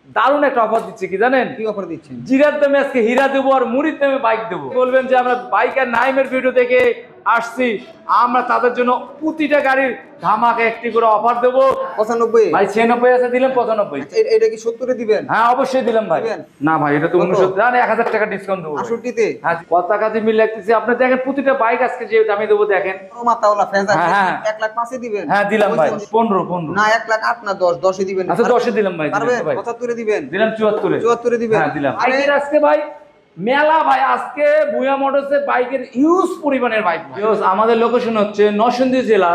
দারুণ একটা অফার দিচ্ছি, কি জানেন? কি অফার দিচ্ছেন? জিরার দামে আজকে হীরা দেবো আর মুড়ির দামে বাইক দেবো। বলবেন যে আমরা বাইক আর নাইমের ভিডিও থেকে আসছি, আমরা তাদের জন্য প্রতিটা গাড়ির ধামাকে একটি করে অফার দেবো। 95 ভাই 96 আছে, দিলাম 95। এটা কি 70 এ দিবেন? হ্যাঁ অবশ্যই দিলাম ভাই। না ভাই এটা তো 69, 1000 টাকা ডিসকাউন্ট দেবো 68 তে। হ্যাঁ কথা কাজে মিল লাগতেছে। আপনি দেখেন প্রতিটা বাইক আজকে যে দামে দেবো দেখেন। মাতাওয়ালা ফ্রেন্স আছে, হ্যাঁ 1 লাখ 5 এ দিবেন? হ্যাঁ দিলাম ভাই 15 না 1 লাখ 8 না 10 এ দিবেন। আচ্ছা 10 এ দিলাম ভাই। পারবেন? ভাই 75 এ দিবেন? দিলাম 74 এ দিবেন? হ্যাঁ দিলাম। বাইকের আজকে ভাই মেলা ভাই, আজকে ভুয়া মোটরসে বাইকের হিউজ পরিমাণের বাইক। আমাদের লোকেশন হচ্ছে নরসিংদী জেলা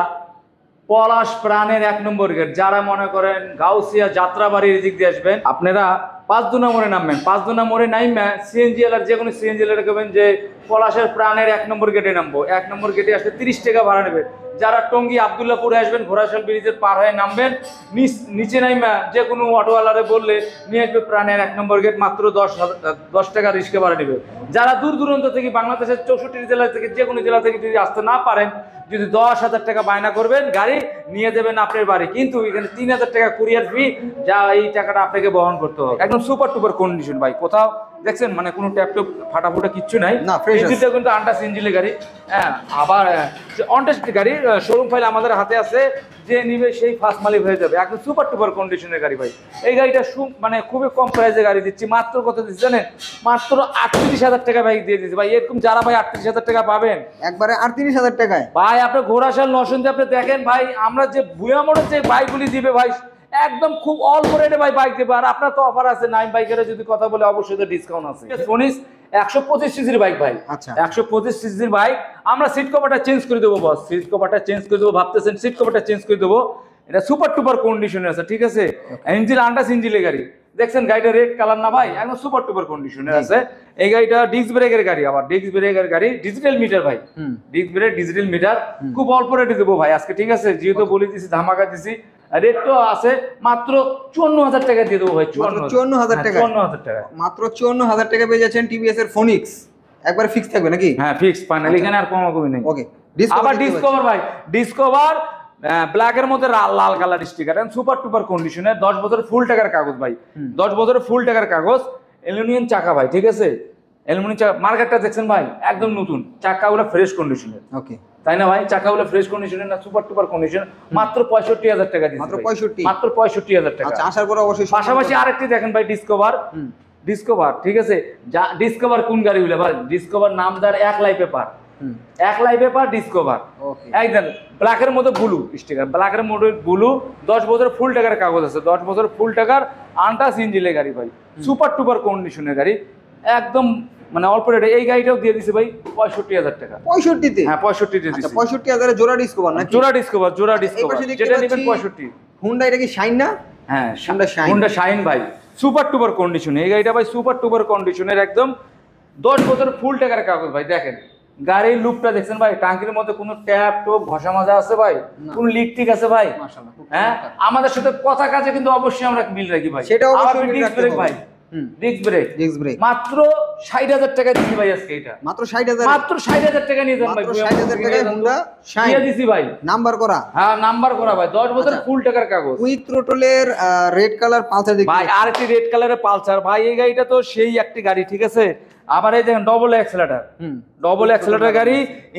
পলাশ প্রাণের 1 নম্বর গেট। যারা মনে করেন গাউসিয়া যাত্রাবাড়ির দিক দিয়ে আসবেন, আপনারা 5 মোড়ে নামবেন। 5 মোড়ে নাইমা সিএনজি এলার যে কোনো সিএনজি এলার দেখবেন যে পলাশের প্রাণের 1 নম্বর গেটে নামবো। 1 নম্বর গেটে আসলে 30 টাকা ভাড়া নেবে। যারা টঙ্গী আব্দুল্লাহপুরে আসবেন, ঘোড়াশাল ব্রিজের পার হয়ে নামবেন, নিচে নাইমা যে কোনো অটোওয়ালারে বললে নিয়ে আসবে প্রাণের 1 নম্বর গেট। মাত্র 10 টাকা রিস্কে ভাড়া নেবে। যারা দূর দূরান্ত থেকে বাংলাদেশের 64 জেলা থেকে যে কোনো জেলা থেকে যদি আসতে না পারেন, যদি 10,000 টাকা বায়না করবেন, গাড়ি নিয়ে দেবেন আপনার বাড়ি। কিন্তু এখানে 3000 টাকা কুরিয়ার ফি, যা এই টাকাটা আপনাকে বহন করতে হবে। একদম সুপার টুপার কন্ডিশন ভাই, কোথাও দেখছেন মানে কোনো ট্যাপটপ ফাটাফুটা কিচ্ছু নাই। না ফ্রেশ ইঞ্জিনটা কিন্তু আন্টাস ইঞ্জিনের গাড়ি। হ্যাঁ আবার অনটেস্ট গাড়ি, শোরুম ফাইল আমাদের হাতে আছে, যে নিবে সেই ফার্স্ট মালিক হয়ে যাবে। একদম সুপার টুপার কন্ডিশনের গাড়ি ভাই। এই গাড়িটা মানে খুবই কম প্রাইসে গাড়ি দিচ্ছি। মাত্র কত দিচ্ছি জানেন? মাত্র 38,000 টাকা বাইক দিয়ে দিচ্ছি ভাই। এরকম যারা ভাই 38,000 টাকা পাবেন, একবারে 38,000 টাকায় ভাই আপনি ঘোড়াশাল নরসিংদী আপনি দেখেন ভাই, আমরা যে ভুয়া মোড়ের যে বাইকগুলি দিবে ভাই, একদম খুব অল্প রেটে ভাই বাইক দেবে। আর আপনার তো অফার আছে, নাইম বাইকের যদি কথা বলে অবশ্যই তো ডিসকাউন্ট আছে। ফোনিস 125 সিসির বাইক ভাই। আচ্ছা 125 সিসির বাইক। আমরা সিট কভারটা চেঞ্জ করে দেবো বস, সিট কভারটা চেঞ্জ করে দেবো ভাবতেছেন, সিট কভারটা চেঞ্জ করে দেবো। এটা সুপার টুপার কন্ডিশনে আছে, ঠিক আছে? ইঞ্জিন আন্টাস ইঞ্জিনের গাড়ি। দেখছেন গাড়িটা রেড কালার না ভাই, একদম সুপার টুপার কন্ডিশনে আছে। এই গাড়িটা ডিস্ক ব্রেকের গাড়ি, আবার ডিস্ক ব্রেকের গাড়ি, ডিজিটাল মিটার ভাই। ডিস্ক ব্রেক ডিজিটাল মিটার, খুব অল্প রেটে দেবো ভাই আজকে, ঠিক আছে? যেহেতু বলে দিছি ধামাকা দিছি, রেট তো আছে মাত্র 54,000 টাকা দিয়ে দেবো ভাই। 54,000 টাকা? 54,000 টাকা মাত্র 54,000 টাকা পেয়ে যাচ্ছেন টিভিএস এর ফোনিক্স। একবারে ফিক্স থাকবে নাকি? হ্যাঁ ফিক্স ফাইনাল, এখানে আর কমাকমি নেই। ওকে আবার ডিসকভার ভাই, ডিসকভার ব্ল্যাকের মধ্যে লাল কালার স্টিকার, সুপার টুপার কন্ডিশনে, 10 বছরের ফুল টাকার কাগজ ভাই। 10 বছরের ফুল টাকার কাগজ, অ্যালুমিনিয়াম চাকা ভাই, ঠিক আছে? অ্যালুমিনিয়াম চাকা, মার্কেটটা দেখছেন ভাই একদম নতুন, চাকাগুলো ফ্রেশ কন্ডিশনের। ওকে তাই না ভাই? চাকাগুলো ফ্রেশ কন্ডিশনের না, সুপার টুপার কন্ডিশন। মাত্র 65,000 টাকা দিচ্ছি। মাত্র 65? মাত্র 65,000 টাকা। আচ্ছা আসার পর অবশ্যই পাশাপাশি আরেকটি দেখেন ভাই, ডিসকভার। ডিসকভার, ঠিক আছে? ডিসকভার কোন গাড়ি হইলে ভাই? ডিসকভার নামদার 1 লাই পেপার, 1 লাই পেপার ডিসকভার। একদম ব্ল্যাকের মধ্যে ব্লু স্টিকার, ব্ল্যাকের মধ্যে ব্লু, 10 বছরের ফুল টাকার কাগজ আছে, 10 বছরের ফুল টাকার আন্টাস ইঞ্জিনের গাড়ি ভাই, সুপার টুপার কন্ডিশনের গাড়ি, একদম মানে অল্প রেটে। এই গাড়িটাও দিয়ে দিছি ভাই 65,000 টাকা। 65 তে? হ্যাঁ 65 দিয়ে দিছি। 65,000 এ জোড়া ডিসকভার নাকি? জোড়া ডিসকভার, জোড়া ডিসকভার, যেটা নেবেন 65। হুন্ডা, এটা কি শাইন না? হ্যাঁ হুন্ডা শাইন, হুন্ডা শাইন ভাই, সুপার টুপার কন্ডিশনে। এই গাড়িটা ভাই সুপার টুপার কন্ডিশনের, একদম 10 বছরের ফুল টাকার কাগজ ভাই। দেখেন গাড়ির লুকটা দেখছেন ভাই, টাঙ্কির মধ্যে কোনো ট্যাপ টোপ ঘষা মাজা আছে ভাই? কোন লিক টিক আছে ভাই? মাশাআল্লাহ। হ্যাঁ আমাদের সাথে কথা কাজে কিন্তু অবশ্যই আমরা মিল রাখি ভাই। সেটাও আবার অবশ্যই মিল ডিস্ক রাখতে ব্রেক হবে ভাই, ডিস্ক ব্রেক, ডিস্ক ব্রেক মাত্র 60,000 টাকা দিছি ভাই আজকে। এটা মাত্র 60,000? মাত্র 60,000 টাকা নিয়ে যান ভাই। মাত্র 60,000 টাকায় হুন্ডা শাইন দিয়ে দিছি ভাই, নাম্বার করা। হ্যাঁ নাম্বার করা ভাই, 10 বছর ফুল টাকার কাগজ। উইথ থ্রোটলের রেড কালার পালসার দেখি ভাই, আরেকটি রেড কালারের পালসার ভাই। এই গাড়িটা তো সেই একটি গাড়ি, ঠিক আছে? আবার এই দেখেন ডবল অ্যাক্সেলেটর, ডবল অ্যাক্সেলেটর গাড়ি।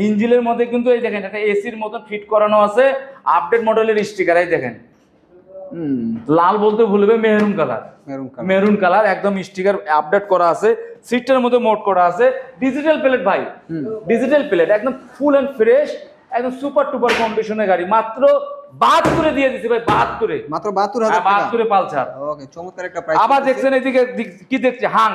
ইঞ্জিনের মধ্যে কিন্তু এই দেখেন একটা এসির মতন ফিট করানো আছে, আপডেট মডেলের স্টিকার। এই দেখেন লাল বলতে ভুলবে, মেরুন কালার, মেরুন কালার, একদম স্টিকার আপডেট করা আছে। সিটটার মধ্যে মোড করা আছে, ডিজিটাল প্লেট ভাই, ডিজিটাল প্লেট, একদম ফুল এন্ড ফ্রেশ, একদম সুপার টুপার কন্ডিশনের গাড়ি। মাত্র 72 দিয়ে দিছি ভাই, 72 মাত্র 72,000 টাকা। 72 পালসার। ওকে চমৎকার একটা প্রাইস। আবার দেখছেন এদিকে কি দেখছে, হাং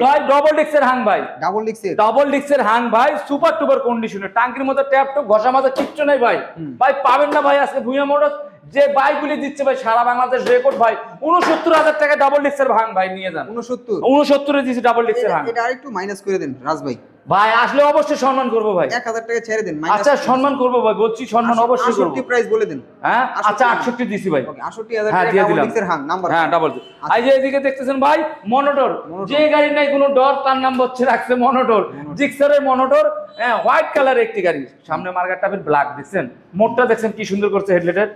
ভাই, ডবল ডিক্সের হাং ভাই, ডাবল ডিক্সের, ডাবল ডিক্সের হাং ভাই, সুপার টুপার কন্ডিশনে। টাঙ্কির মধ্যে ট্যাপ টপ ঘষা মাজা কিচ্ছু নাই ভাই। ভাই পাবেন না ভাই আজকে ভুঁইয়া মোটরস যে বাইকগুলি দিচ্ছে ভাই, সারা বাংলাদেশ রেকর্ড ভাই। 69,000 টাকা ডাবল ডিক্সের ভাং ভাই, নিয়ে যান। 69? 69 এ দিছি ডাবল ডিক্সের হাং। এটা আরেকটু মাইনাস করে দেন রাজ ভাই। ভাই আসলে অবশ্যই সম্মান করবো ভাই। 1000 টাকা ছেড়ে দেন। আচ্ছা সম্মান করবো ভাই, বলছি সম্মান অবশ্যই করবো। 68 প্রাইস বলে দেন। হ্যাঁ আচ্ছা 68 দিছি ভাই। ওকে 68000 হ্যাঁ টাকা দিয়ে ডাবল দিলাম। ডিক্সের হাং নাম্বার। হ্যাঁ ডাবল। এই যে এদিকে দেখতেছেন ভাই মনোটর, যে গাড়ি নাই কোনো ডর তার নাম হচ্ছে রাখছে মনোটর। জিক্সারের মনোটর, হ্যাঁ হোয়াইট কালার একটি গাড়ি, সামনে মার্কারটা ফির ব্ল্যাক দেখছেন, মোটটা দেখছেন কি সুন্দর করছে হেডলাইটের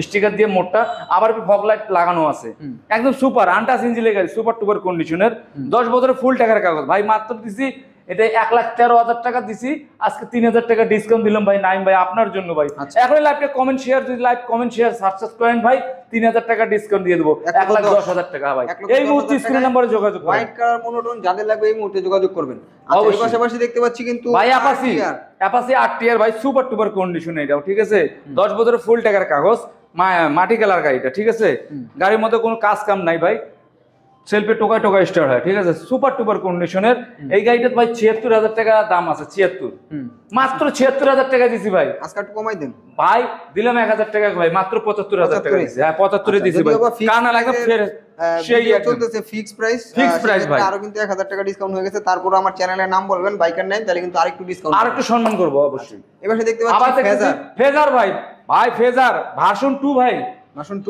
স্টিকার দিয়ে মোটটা, আবার ফগ লাইট লাগানো আছে, একদম সুপার আনটাচ ইঞ্জিনের গাড়ি, সুপার টুপার কন্ডিশনের, 10 বছরের ফুল টাকার কাগজ ভাই। মাত্র দিছি এটা 1,13,000 টাকা দিছি, আজকে 3,000 টাকা ডিসকাউন্ট দিলাম ভাই নাইম ভাই আপনার জন্য ভাই। এখন লাইভটা কমেন্ট শেয়ার, যদি লাইভ কমেন্ট শেয়ার সাবস্ক্রাইব করেন ভাই 3,000 টাকা ডিসকাউন্ট দিয়ে দেবো, 1,10,000 টাকা ভাই। এই মুহূর্তে স্ক্রিন নম্বরে যোগাযোগ করুন। হোয়াইট কালার মনোটোন যাদের লাগবে এই মুহূর্তে যোগাযোগ করবেন। আচ্ছা এর পাশাপাশি দেখতে পাচ্ছি কিন্তু ভাই অ্যাপাসি 8 টিয়ার ভাই, সুপার টুপার কন্ডিশন এটাও, ঠিক আছে 10 বছরের ফুল টাকার কাগজ, মাটি কালার গাড়িটা, ঠিক আছে গাড়ির মধ্যে কোনো কাজ কাম নাই ভাই, সেলফে টোকা টোকা স্টার্ট হয়, ঠিক আছে সুপার টুপার কন্ডিশনের। এই গাড়িটা ভাই 76,000 টাকা দাম আছে, 76 মাত্র 76,000 টাকা দিছি ভাই। আজকে একটু কমাই দেন ভাই, দিলাম 1,000 টাকা ভাই, মাত্র 75,000 টাকা দিছি। হ্যাঁ 75 দিছি ভাই, কানা লাগে ফের সেই চলতেছে ফিক্স প্রাইস। ফিক্স প্রাইস ভাই, আরো কিন্তু 1000 টাকা ডিসকাউন্ট হয়ে গেছে। তারপর আমার চ্যানেলের নাম বলবেন, বাইকার নাম, তাহলে কিন্তু আরেকটু ডিসকাউন্ট, আরেকটু সম্মান করব অবশ্যই। এবারে দেখতে পাচ্ছি ফেজার ভাই, ফেজার ভার্সন 2 ভাই,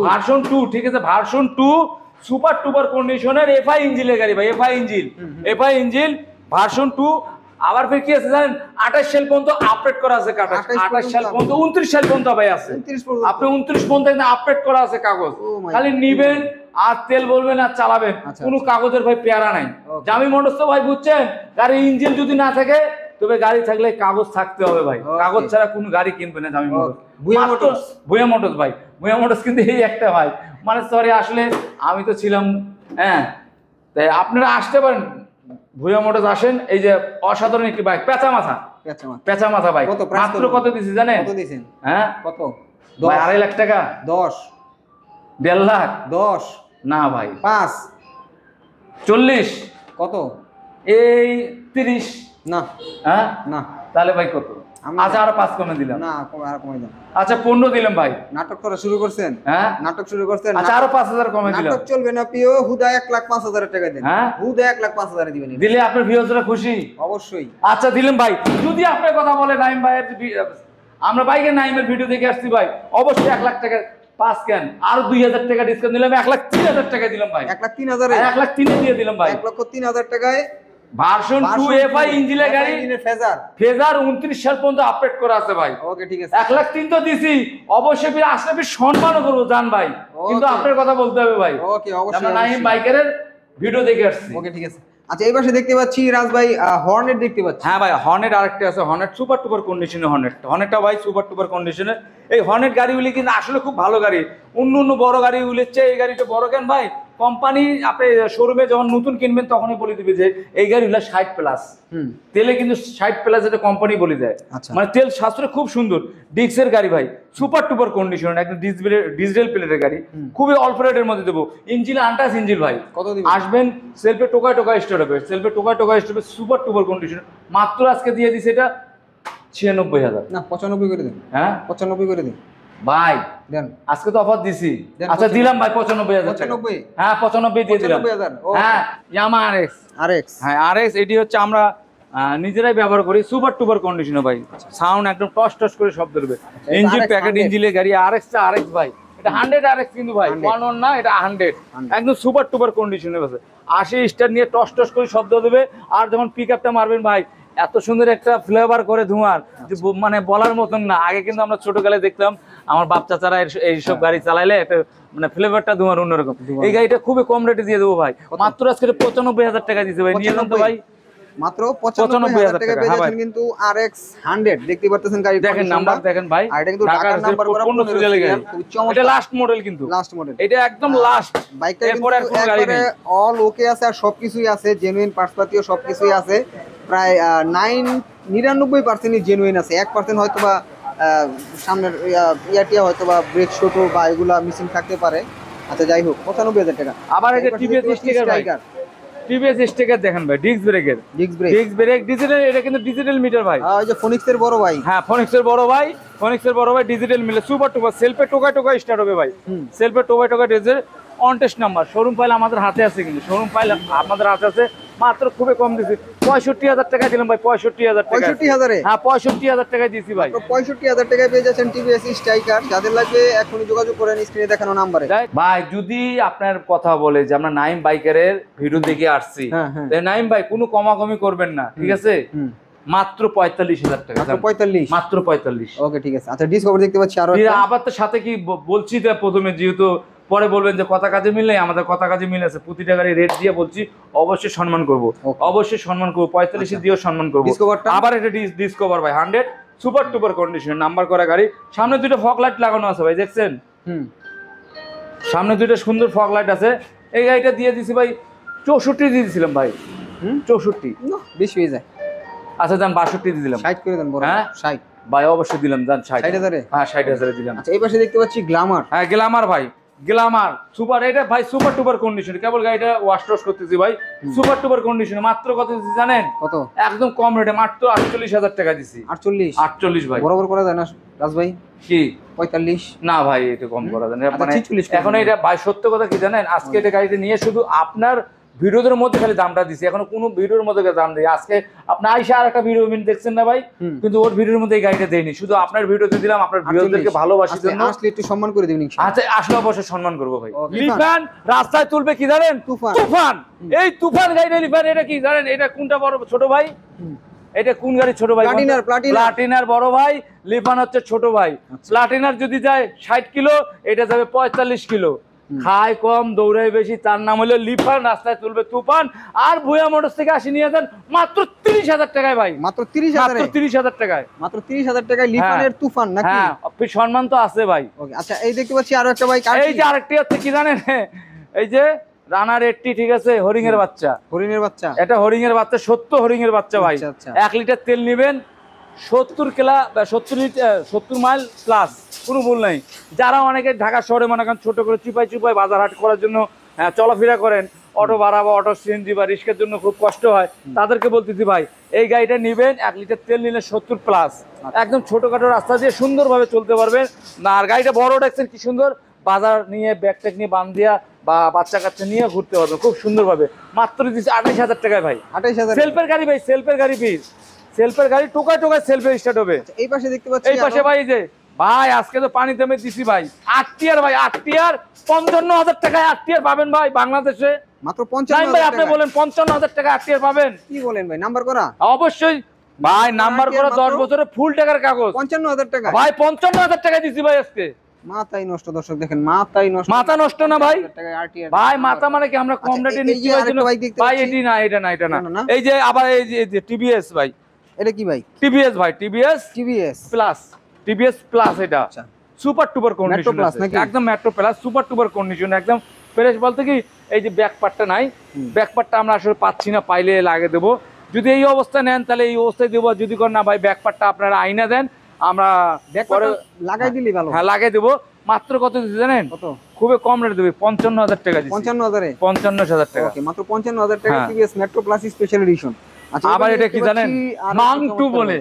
ভার্সন 2 ঠিক আছে, ভার্সন 2 সুপার টুপার কন্ডিশনের এফআই ইঞ্জিনের গাড়ি ভাই, এফআই ইঞ্জিন ভার্সন 2। আবার ফের কি আছে জানেন, 28 সাল পর্যন্ত আপডেট করা আছে কাগজ, 28 সাল পর্যন্ত 29 সাল পর্যন্ত ভাই আছে, আপনি 29 পর্যন্ত আপডেট করা আছে কাগজ, খালি নিবেন আর তেল বলবেন আর চালাবেন, কোনো কাগজের ভাই পেয়ারা নাই। জামি মোটরস তো ভাই বুঝছেন, গাড়ির ইঞ্জিন যদি না থাকে তবে গাড়ি থাকলে কাগজ থাকতে হবে ভাই, কাগজ ছাড়া কোনো গাড়ি কিনবে না জামি মোটরস। ভুয়া মোটরস ভাই, ভুয়া মোটরস কিন্তু এই একটা ভাই, মানে সরি আসলে আমি তো ছিলাম, হ্যাঁ তাই আপনারা আসতে পারেন ভুয়া মোটরস, আসেন। এই যে অসাধারণ একটি বাইক, পেঁচা মাথা বাইক, মাত্র কত দিছি জানেন? হ্যাঁ কত ভাই? 2.5 লাখ টাকা, 10 1.5 লাখ, 10 না ভাই 5 40 কত? এই 30 না হ্যাঁ না, তাহলে ভাই কত? আচ্ছা আরো 5 কমে দিলাম, না আর কমাই দাও। আচ্ছা 15 দিলাম ভাই। নাটক করা শুরু করছেন? হ্যাঁ নাটক শুরু করছেন। আচ্ছা আরো 5,000 কমে দিলাম। নাটক চলবে না প্রিয়, হুদা 1,05,000 টাকা দেন। হ্যাঁ হুদা 1,05,000 দিবেন, দিলে আপনার ভিউয়ার্সরা খুশি অবশ্যই। আচ্ছা দিলাম ভাই, যদি আপনার কথা বলে নাইম ভাই, আমরা বাইকের নাইমের ভিডিও দেখে আসছি ভাই, অবশ্যই 1 লাখ টাকা 5 কেন আরো 2,000 টাকা ডিসকাউন্ট দিলাম, 1,03,000 টাকা দিলাম ভাই, 1,03,000 1,03,000 দিয়ে দিলাম ভাই, 1,03,000 টাকায় ভার্সন 2 এফআই ইঞ্জিনের গাড়ি, ফেজার 29 সাল পর্যন্ত আপডেট করা আছে ভাই। ওকে ঠিক আছে, 1,03,000 তো দিছি, অবশ্যই ফিরে আসলে ফির সম্মানও করবো জান ভাই, কিন্তু আপনার কথা বলতে হবে ভাই। ওকে অবশ্যই, আমরা নাইম বাইকের ভিডিও দেখে আসছি। ওকে ঠিক আছে। আচ্ছা এই পাশে দেখতে পাচ্ছি রাজ ভাই হর্নেট দেখতে পাচ্ছি। হ্যাঁ ভাই হর্নেট আরেকটা আছে, হর্নেট সুপার টুপার কন্ডিশনের, হর্নেটটা ভাই সুপার টুপার কন্ডিশনের। এই হর্নেট গাড়িগুলি কিন্তু আসলে খুব ভালো গাড়ি, অন্য বড় গাড়িগুলির চেয়ে এই গাড়িটা বড় কেন ভাই, কোম্পানি আপনি শোরুমে যখন নতুন কিনবেন তখনই বলে দিবে যে এই গাড়িগুলো 60+, তেলে কিন্তু 60+ এটা কোম্পানি বলে দেয়, মানে তেল সাশ্রয় খুব সুন্দর। ডিক্সের গাড়ি ভাই, সুপার টুপার কন্ডিশন, একদম ডিজিটাল প্লেটের গাড়ি, খুবই অল্প রেটের মধ্যে দেবো। ইঞ্জিন আনটাচ ইঞ্জিন ভাই, আসবেন সেলফে টোকা স্টার্ট হবে, সেলফে টোকা স্টার্ট হবে, সুপার টুপার কন্ডিশন। মাত্র আজকে দিয়ে দিছে এটা 96,000, না 95 করে দেন। হ্যাঁ 95 করে দেন ভাই, দেন আজকে তো অফার দিছি। আচ্ছা দিলাম ভাই 95,000 টাকা। 95? হ্যাঁ 95 দিয়ে দিলাম। 95,000। হ্যাঁ ইয়ামা আরএক্স, হ্যাঁ আরএক্স এটি হচ্ছে আমরা নিজেরাই ব্যবহার করি, সুপার টুপার কন্ডিশনে ভাই, সাউন্ড একদম টস করে শব্দ দেবে, ইঞ্জিন প্যাকেট ইঞ্জিনের গাড়ি, আরএক্স ভাই, এটা 100 আরএক্স কিন্তু ভাই, 1 না, এটা 100 একদম সুপার টুপার কন্ডিশনে আছে। 80 স্টার নিয়ে টস করে শব্দ দেবে, আর যখন পিকআপটা মারবেন ভাই এত সুন্দর একটা ফ্লেভার করে ধোঁয়ার, মানে বলার মতন না। আগে কিন্তু আমরা ছোটকালে দেখতাম আমার বাপ চাচারা এইসব গাড়ি চালাইলে একটা মানে ফ্লেভারটা ধোঁয়ার অন্যরকম। এই গাড়িটা খুবই কম রেটে দিয়ে দেবো ভাই, মাত্র আজকে 95,000 টাকা দিতে ভাই, নিয়ে যান তো ভাই, মাত্র 95,000 টাকা পেয়ে যাচ্ছেন কিন্তু RX 100 দেখতে পাচ্ছেন গাড়ি, দেখেন নাম্বার দেখেন ভাই, আর এটা কিন্তু ঢাকার নাম্বার করা 15 সিরিয়ালের গাড়ি, এটা লাস্ট মডেল, কিন্তু লাস্ট মডেল, এটা একদম লাস্ট বাইকটা কিন্তু একবারে অল ওকে আছে, আর সবকিছুই আছে, জেনুইন পার্টস পাতিও সবকিছুই আছে, প্রায় 99% জেনুইন আছে, 1% হয়তো বা সামনের ইয়াটিয়া হয়তো বা ব্রেক ছোট বা এগুলা মিসিং থাকতে পারে। আচ্ছা যাই হোক 95,000 টাকা। আবার এটা টিভিএস স্টিকার ভাই, টিভিএস স্টিকার দেখেন ভাই, ডিস্ক ব্রেক ডিজিটাল, এটা কিন্তু ডিজিটাল মিটার ভাই, ওই যে ফোনিক্সের বড় ভাই, হ্যাঁ ফোনিক্সের বড় ভাই ডিজিটাল মিটার, সুপার টুপার, সেলফে টোকা স্টার্ট হবে ভাই, সেলফে টোকা digital on test number, showroom file আমাদের হাতে আছে, কিন্তু শোরুম ফাইল আমাদের হাতে আছে, মাত্র খুবই কম দিছি 65,000 টাকা দিলাম ভাই 65,000 টাকা 65,000 হ্যাঁ 65,000 টাকায় দিছি ভাই 65,000 টাকায় পেয়ে যাচ্ছেন টিভিএস স্ট্রাইকার। যাদের লাগবে এখনই যোগাযোগ করেন স্ক্রিনে দেখানো নাম্বারে। ভাই যদি আপনার কথা বলে যে আমরা নাইম বাইকারের ভিডিও দেখে আসছি, নাইম ভাই কোনো কমাকমি করবেন না, ঠিক আছে? মাত্র 45,000 টাকা, মাত্র 45, মাত্র 45। ওকে ঠিক আছে। আচ্ছা ডিসকভার দেখতে পাচ্ছি আরো আবার তো সাথে কি বলছি তো প্রথমে, যেহেতু পরে বলবেন যে কথা কাজে মিললে, আমাদের কথা কাজে মিল আছে, প্রতিটা গাড়ি রেট দিয়ে বলছি, অবশ্যই সম্মান করব, অবশ্যই সম্মান করব, 45 দিয়েও সম্মান করব। আবার এটা ডিসকভার ভাই 100 সুপার টুপার কন্ডিশন, নাম্বার করা গাড়ি। সামনে দুটো ফগ লাইট লাগানো আছে ভাই, দেখছেন? সামনে দুটো সুন্দর ফগ লাইট আছে। এই গাড়িটা দিয়ে দিছি ভাই 64 দিয়ে দিছিলাম ভাই। 64 বেশি হয়ে যায়। আচ্ছা যান 62 দিয়ে দিলাম। 60 করে দেন বড়। হ্যাঁ 60 ভাই অবশ্যই দিলাম, যান 60,000 হ্যাঁ 60,000 দিলাম। আচ্ছা এই পাশে দেখতে পাচ্ছি গ্ল্যামার। হ্যাঁ গ্ল্যামার ভাই, গ্ল্যামার সুপার, এটা ভাই সুপার টুপার কন্ডিশন, কেবল গাড়িটা ওয়াশ টস করতেছি ভাই, সুপার টুপার কন্ডিশন। মাত্র কত দিছি জানেন? কত? একদম কম রেটে মাত্র 48,000 টাকা দিছি। 48 ভাই। বরাবর করা যায় না রাজ ভাই? কি 45? না ভাই এটা কম করা যায় না, মানে এখন এটা ভাই সত্য কথা কি জানেন, আজকে এটা গাড়িটা নিয়ে শুধু আপনার ভিডিওদের মধ্যে খালি দামটা দিছি, এখন কোনো ভিডিওর মধ্যে দাম দেই। আজকে আপনি আইসা আর একটা ভিডিও দেখছেন না ভাই, কিন্তু ওর ভিডিওর মধ্যে এই গাড়িটা দেইনি, শুধু আপনার ভিডিওতে দিলাম, আপনার ভিউয়ারদেরকে ভালোবাসি জন্য। আসলে একটু সম্মান করে দিবেন ইনশাআল্লাহ। আচ্ছা আসলে অবশ্যই সম্মান করব ভাই। লিফান রাস্তায় তুলবে কি জানেন? তুফান। এই তুফান গাড়িটা লিফান, এটা কি জানেন? এটা কোনটা বড় ছোট ভাই? এটা কোন গাড়ি ছোট ভাই? প্লাটিনার বড় ভাই, লিফান হচ্ছে ছোট ভাই। প্লাটিনার যদি যায় 60 কিলো, এটা যাবে 45 কিলো। খায় কম দৌড়ায় বেশি, তার নাম হলো লিফান, রাস্তায় তুলবে তুফান। আর ভুয়া মোটরস থেকে আসি নিয়ে যান মাত্র 30,000 টাকায় ভাই, মাত্র 30,000 টাকায়, মাত্র 30,000 টাকায় লিফানের তুফান নাকি? হ্যাঁ সম্মান তো আছে ভাই। ওকে আচ্ছা এই দেখতে পাচ্ছি আরো একটা বাইক। এই যে আরেকটি হচ্ছে কি জানেন, এই যে রানার 80, ঠিক আছে? হরিং এর বাচ্চা, এটা হরিং এর বাচ্চা, 70 হরিং এর বাচ্চা ভাই। 1 লিটার তেল নেবেন 70 কিলা 70 মাইল প্লাস, কোনো ভুল নাই। যারা অনেকে ঢাকা শহরে মনে করেন ছোট করে চিপাই বাজার হাট করার জন্য চলাফেরা করেন, অটো ভাড়া বা অটো সিএনজি বা রিক্সার জন্য খুব কষ্ট হয়, তাদেরকে বলতেছি ভাই এই গাড়িটা নেবেন, 1 লিটার তেল নিলে 70 প্লাস, একদম ছোটখাটো রাস্তা দিয়ে সুন্দরভাবে চলতে পারবেন। না আর গাড়িটা বড় দেখছেন কি সুন্দর, বাজার নিয়ে ব্যাগট্যাগ নিয়ে বান দিয়া বা বাচ্চা কাচ্চা নিয়ে ঘুরতে পারবেন খুব সুন্দরভাবে। মাত্র দিচ্ছি 28,000 টাকায় ভাই। 28,000 সেলফের গাড়ি ভাই, সেলফের গাড়ি পিস, সেলফের গাড়ি টোকায় সেলফে স্টার্ট হবে। এই পাশে দেখতে পাচ্ছি, এই পাশে ভাই যে ভাই আজকে তো পানি দামে দিছি ভাই 8 টিয়ার ভাই, 8 টিয়ার 55,000 টাকায় 8 টিয়ার পাবেন ভাই বাংলাদেশে মাত্র 55,000 ভাই। আপনি বলেন 55,000 টাকা 8 টিয়ার পাবেন? কি বলেন ভাই, নাম্বার করা? অবশ্যই ভাই, নাম্বার করা 10 বছরের ফুল টাকার কাগজ। 55,000 টাকা ভাই, 55,000 টাকা দিছি ভাই আজকে। মাথাই নষ্ট দর্শক, দেখেন মাথাই নষ্ট। মাথা নষ্ট না ভাই, ভাই মাথা মানে কি আমরা কম রেটে নিচ্ছি ভাই। এটি না, এটা না, এটা না। এই যে আবার এই যে টিভিএস ভাই, এটা কি ভাই? টিভিএস ভাই, টিভিএস প্লাস, টিভিএস প্লাস, এটা সুপার টুপার কন্ডিশন, একদম মেট্রো প্লাস সুপার টুপার কন্ডিশন, একদম ফ্রেশ। বলতে কি এই যে ব্যাক পার্টটা নাই, ব্যাক পার্টটা আমরা আসলে পাচ্ছি না, পাইলে লাগিয়ে দেবো। যদি এই অবস্থা নেন তাহলে এই অবস্থায় দেবো, যদি করেন না ভাই ব্যাক পার্টটা আপনারা আইনা দেন, আমরা পরে লাগাই দিলি ভালো। হ্যাঁ লাগাই দেবো। মাত্র কত দিচ্ছি জানেন? কত? খুবই কম রেট দেবে, 55,000 টাকা দিচ্ছি। 55,000 টাকা, ওকে মাত্র 55,000 টাকা TVS metro plus special edition. আচ্ছা আবার এটা কি জানেন? মাংটু বলে,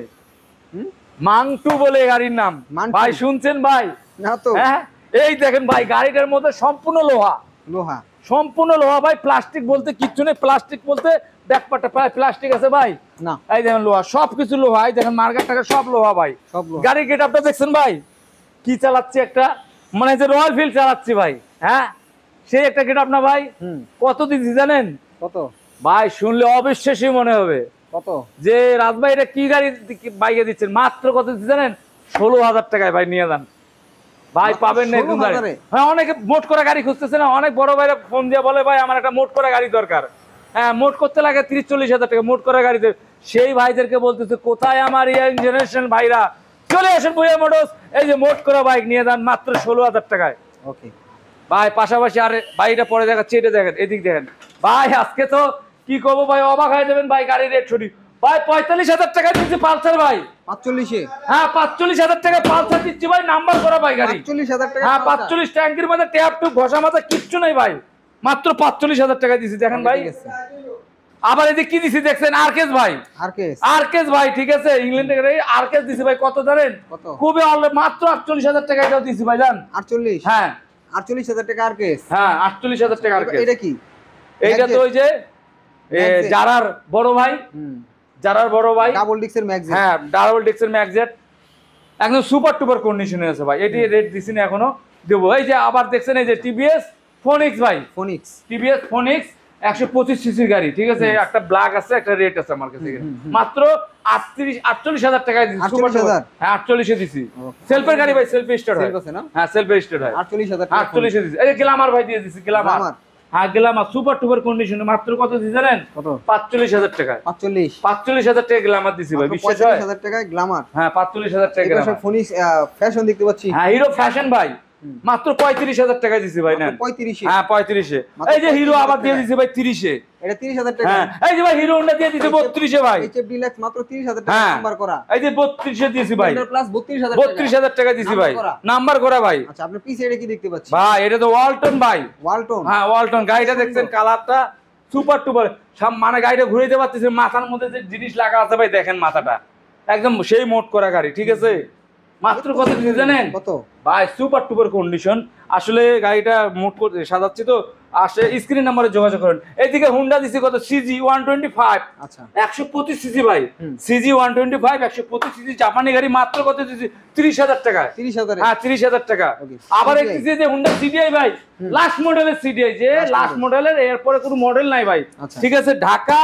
মাংটু বলে গাড়ির নাম ভাই, শুনছেন ভাই? না তো। হ্যাঁ এই দেখেন ভাই, গাড়িটার মধ্যে সম্পূর্ণ লোহা, সম্পূর্ণ লোহা ভাই, প্লাস্টিক বলতে কিচ্ছু নেই। প্লাস্টিক বলতে ব্যাকপার্টে প্রায় প্লাস্টিক আছে ভাই, না এই দেখেন লোহা, সবকিছু লোহা। এই দেখেন মার্কেট টাকা সব লোহা ভাই, গাড়ির গেট আপটা দেখছেন ভাই? কি চালাচ্ছি একটা, মানে যে রয়্যাল ফিল্ড চালাচ্ছি ভাই। হ্যাঁ সেই একটা গেট আপ না ভাই। কত দিচ্ছি জানেন? কত ভাই? শুনলে অবিশ্বাসী মনে হবে। কত? যে রাজ ভাই এটা কি গাড়ি বাইকে দিচ্ছেন? মাত্র কত দিচ্ছি জানেন? 16,000 টাকায় ভাই, নিয়ে যান ভাই, পাবেন না এরকম গাড়ি। হ্যাঁ অনেকে মোট করা গাড়ি খুঁজতেছে না, অনেক বড় ভাইরা ফোন দিয়ে বলে ভাই আমার একটা মোট করা গাড়ি দরকার। হ্যাঁ মোট করতে লাগে 30-40,000 টাকা মোট করা গাড়িতে। সেই ভাইদেরকে বলতেছে কোথায় আমার ইয়াং জেনারেশন ভাইরা, চলে আসেন ভুয়া মোটরস, এই যে মোট করা বাইক নিয়ে যান মাত্র 16,000 টাকায়। ওকে ভাই, পাশাপাশি আরে ভাই এটা পরে দেখাচ্ছি, এটা দেখেন, এদিক দেখেন ভাই। আজকে তো কি করবো ভাই, অবাক হয়ে যাবেন ভাই। গাড়ির রেট ছুটি ভাই 45,000 টাকা দিচ্ছি পালসার ভাই। 45-এ? হ্যাঁ 45,000 টাকা পালসার দিচ্ছি ভাই, নাম্বার করা ভাই গাড়ি। 45,000 টাকা? হ্যাঁ 45, ট্যাঙ্কির মধ্যে ট্যাপ টুপ ঘষা মাজা কিচ্ছু নাই ভাই, মাত্র 45,000 টাকা দিচ্ছি। দেখেন ভাই আবার এদিকে কি দিছি দেখছেন? আরকেস ভাই, আরকেস ভাই, ঠিক আছে ইংল্যান্ডের গাড়ি আরকেস দিছি ভাই। কত জানেন? খুবই মাত্র 48,000 টাকা এটাও দিছি ভাই, জান 48? হ্যাঁ 48,000 টাকা আরকেস। হ্যাঁ 48,000 টাকা আরকেস। এটা কি? এইটা তো ওই যে যারার বড় ভাই, যারার বড় ভাই ডাবল ডিক্সের ম্যাক্স। হ্যাঁ, ডাবল ডিক্সের ম্যাক্সজেট একদম সুপার টুপার কন্ডিশনে আছে ভাই। এটি রেট দিছি না এখনো, দেবো। এই যে আবার দেখছেন এই যে টিভিএস ফোনিক্স ভাই, ফোনিক্স, টিভিএস ফোনিক্স 125 সিসির গাড়ি, ঠিক আছে। একটা ব্ল্যাক আছে, একটা রেড আছে আমার কাছে, মাত্র 48,000 টাকায় দিছি। 48,000? হ্যাঁ 48 এ দিছি। সেলফের গাড়ি ভাই, সেলফ স্টার্ট হয় না? হ্যাঁ, সেলফ স্টার্ট হয়। 48,000 48 এ দিছি। এই যে গ্ল্যামার ভাই দিয়ে দিছি, গ্ল্যামার। হ্যাঁ গ্ল্যামার সুপার টুপার কন্ডিশনে মাত্র কত দিছি জানেন? কত? 45,000 টাকা। 45,000 টাকা গ্ল্যামার দিছি ভাই, বিশ্বাস হয়? 45,000 টাকায় গ্ল্যামার। হ্যাঁ 45,000 টাকা গ্ল্যামার। ফোনিক্স ফ্যাশন দেখতে পাচ্ছি। হ্যাঁ হিরো ফ্যাশন ভাই, মাত্র 35,000 টাকা দিছি ভাই। না 35 এ? হ্যাঁ 35 এ। এই যে হিরো আবার দিয়ে দিছি ভাই 30 এ। এটা 30,000 টাকা। হ্যাঁ এই যে ভাই হিরো হোন্ডা দিয়ে দিছি 32 এ ভাই। এইচএফ ডিলাক্স মাত্র 30,000 টাকা নাম্বার করা। এই যে 32 এ দিছি ভাই। প্লাস 32,000 টাকা। 32,000 টাকা দিছি ভাই, নাম্বার করা ভাই। আচ্ছা আপনার পিছে এটা কি দেখতে পাচ্ছি? ভাই এটা তো ওয়ালটন ভাই, ওয়ালটন। হ্যাঁ ওয়ালটন। গাড়িটা দেখছেন কালারটা সুপার টুপার, মানে গাড়িটা ঘুরাইতে পারতেছে, মাথার মধ্যে যে জিনিস লাগা আছে ভাই দেখেন, মাথাটা একদম সেই মোট করা গাড়ি, ঠিক আছে। মাত্র কত দিছি জানেন? কত ভাই? Super টুপার condition. আসলে গাড়িটা মোট করে সাজাচ্ছি তো, আসে স্ক্রিন নাম্বারে যোগাযোগ করেন। এইদিকে হুন্ডা দিছি কত? সিজি 125। আচ্ছা 125 সিসি ভাই, সিজি 125 125 সিসি জাপানি গাড়ি, মাত্র কত দিছি? 30,000 টাকা। 30,000? হ্যাঁ 30,000 টাকা। আবার একটি যে হুন্ডা সিডিআই ভাই, লাস্ট মডেলের সিডিআই, যে লাস্ট মডেলের, এরপরে কোনো মডেল নাই ভাই, ঠিক আছে। ঢাকা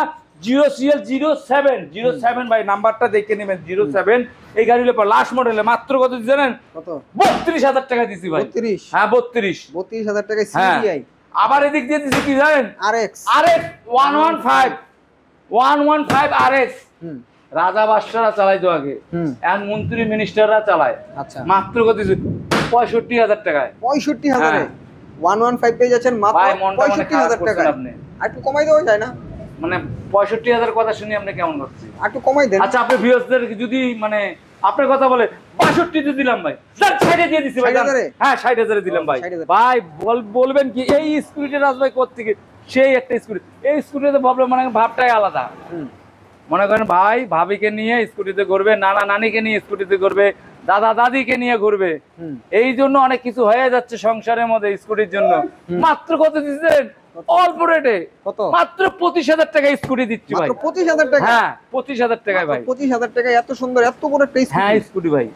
0CL07 ভাই, নাম্বারটা দেখে নেবেন 07। এই গাড়ির পর লাস্ট মডেলে মাত্র কত দিছি জানেন? কত? 32,000 টাকা দিছি ভাই। 32? হ্যাঁ 32,000 টাকায় সিডিআই। আবার এদিক দিয়ে দিছি কি জানেন? RX 115 RX. রাজা বাদশারা চালাইতো আগে, এখন মন্ত্রী মিনিস্টাররা চালায়। আচ্ছা মাত্র কত দিছি? 65,000 টাকায়। 65,000 এ 115 পেয়ে যাচ্ছেন মাত্র ভাই মনটা মানে খারাপ 65,000 টাকা। করছেন আপনি। আর একটু কমাই দেওয়া যায় না? মানে 65,000 কথা শুনি আপনি কেমন করছেন? আর একটু কমাই দেন। আচ্ছা আপনি ভিউয়ার্সদের যদি মানে আপনার কথা বলে 62 তে দিলাম ভাই, স্যার 60 এ দিয়ে দিছি ভাই। 60,000 এ? হ্যাঁ 60,000 এ দিলাম ভাই। 60,000 ভাই বলবেন কি এই স্কুটিটা রাজ ভাই কোত্থেকে? সেই একটা স্কুটি, এই স্কুটিতে ভাবলো মানে ভাবটাই আলাদা। মনে করেন ভাই ভাবিকে নিয়ে স্কুটিতে ঘুরবে, নানা নানিকে নিয়ে স্কুটিতে ঘুরবে, দাদা দাদিকে নিয়ে ঘুরবে, এই জন্য অনেক কিছু হয়ে যাচ্ছে সংসারের মধ্যে স্কুটির জন্য। মাত্র কত দিচ্ছেন? অল্প রেটে কত? মাত্র 25,000 টাকা স্কুটি দিচ্ছি ভাই। মাত্র 25,000 টাকা? হ্যাঁ 25,000 টাকায় ভাই। 25,000 টাকা এত সুন্দর এত বড় একটা স্কুটি? হ্যাঁ স্কুটি ভাই।